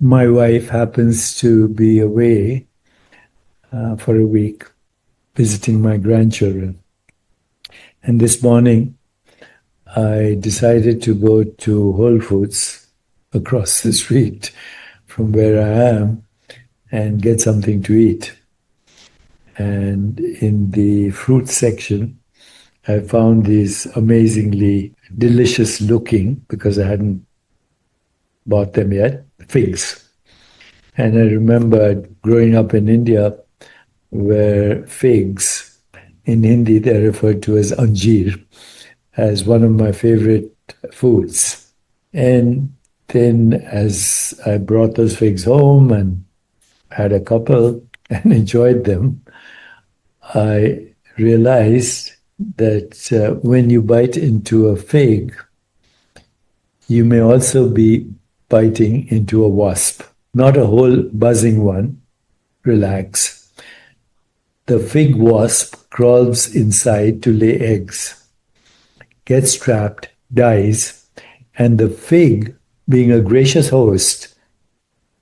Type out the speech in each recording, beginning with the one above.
My wife happens to be away for a week visiting my grandchildren. And this morning, I decided to go to Whole Foods across the street from where I am and get something to eat. And in the fruit section, I found these amazingly delicious looking, because I hadn't bought them yet, figs. And I remember growing up in India, where figs, in Hindi, they're referred to as anjeer, as one of my favorite foods. And then as I brought those figs home and had a couple and enjoyed them, I realized that when you bite into a fig, you may also be biting into a wasp. Not a whole buzzing one. Relax. The fig wasp crawls inside to lay eggs, gets trapped, dies, and the fig, being a gracious host,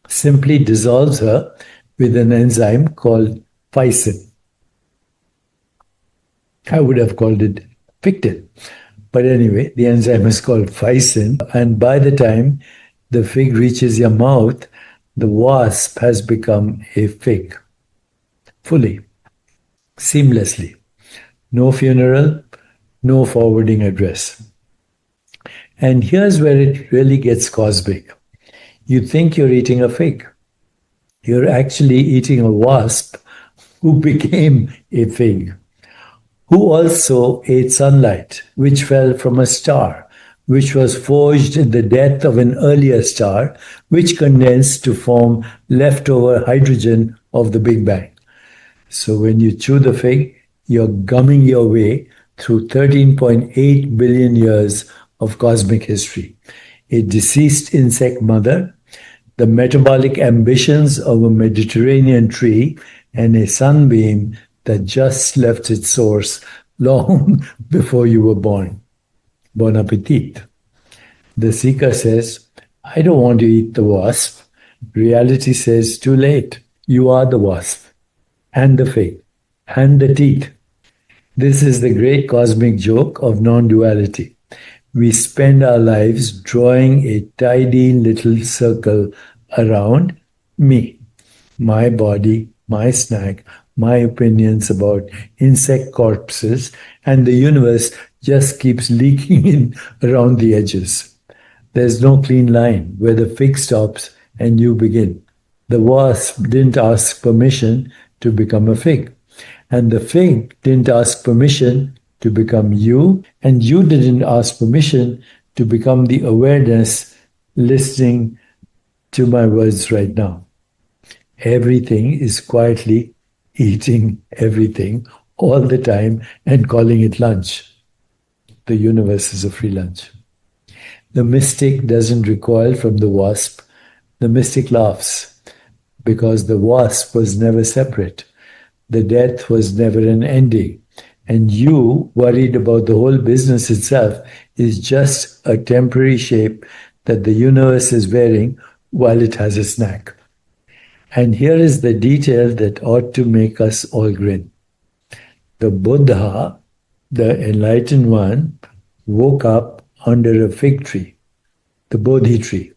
simply dissolves her with an enzyme called phycin. I would have called it pectin. But anyway, the enzyme is called phycin, and by the time the fig reaches your mouth, the wasp has become a fig, fully, seamlessly. No funeral, no forwarding address. And here's where it really gets cosmic. You think you're eating a fig. You're actually eating a wasp who became a fig, who also ate sunlight, which fell from a star, which was forged in the death of an earlier star, which condensed to form leftover hydrogen of the Big Bang. So when you chew the fig, you're gumming your way through 13.8 billion years of cosmic history. A deceased insect mother, the metabolic ambitions of a Mediterranean tree, and a sunbeam that just left its source long before you were born. Bon appetit. The seeker says, I don't want to eat the wasp. Reality says, too late. You are the wasp, and the fig, and the teat. This is the great cosmic joke of non-duality. We spend our lives drawing a tidy little circle around me, my body, my snack, my opinions about insect corpses, and the universe just keeps leaking in around the edges. There's no clean line where the fig stops and you begin. The wasp didn't ask permission to become a fig, and the fig didn't ask permission to become you, and you didn't ask permission to become the awareness listening to my words right now. Everything is quietly eating everything all the time and calling it lunch. The universe is a free lunch. The mystic doesn't recoil from the wasp. The mystic laughs because the wasp was never separate. The death was never an ending. And you, worried about the whole business itself, is just a temporary shape that the universe is wearing while it has a snack. And here is the detail that ought to make us all grin. The Buddha, the enlightened one, woke up under a fig tree, the Bodhi tree.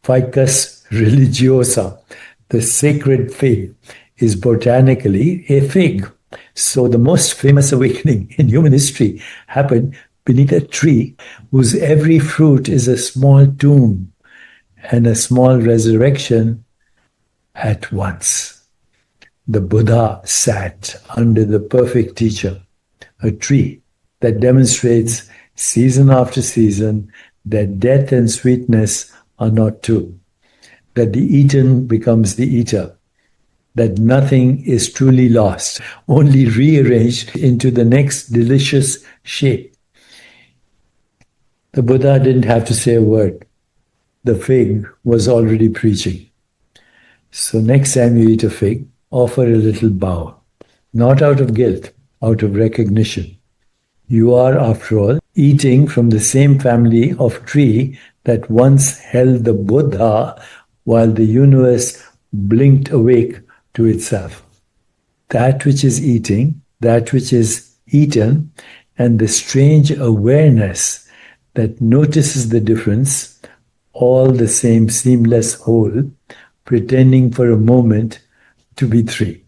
Ficus religiosa, the sacred fig, is botanically a fig. So the most famous awakening in human history happened beneath a tree whose every fruit is a small tomb and a small resurrection at once. The Buddha sat under the perfect teacher, a tree that demonstrates season after season that death and sweetness are not two, that the eaten becomes the eater, that nothing is truly lost, only rearranged into the next delicious shape. The Buddha didn't have to say a word. The fig was already preaching. So next time you eat a fig, offer a little bow, not out of guilt, out of recognition. You are, after all, eating from the same family of tree that once held the Buddha while the universe blinked awake to itself. That which is eating, that which is eaten, and the strange awareness that notices the difference, all the same seamless whole, pretending for a moment to be three.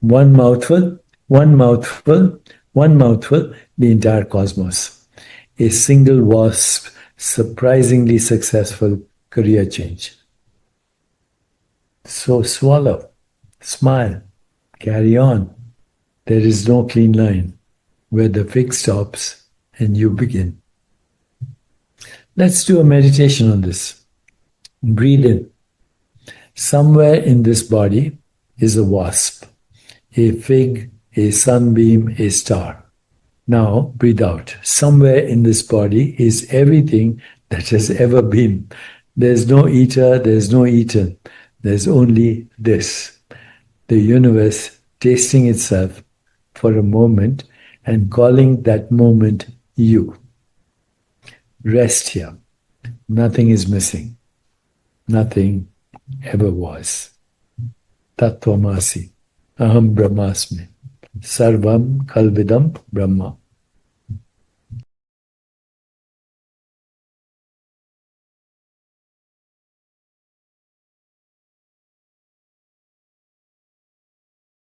One mouthful, one mouthful, one mouthful, the entire cosmos. A single wasp, surprisingly successful career change. So swallow, smile, carry on. There is no clean line where the fig stops and you begin. Let's do a meditation on this. Breathe in. Somewhere in this body is a wasp, a fig, a sunbeam, a star. Now breathe out. Somewhere in this body is everything that has ever been. There's no eater, there's no eaten. There's only this. The universe tasting itself for a moment and calling that moment you. Rest here. Nothing is missing. Nothing ever was. Tattvamasi. Aham Brahmasmi. Sarvam Kalvidam Brahma.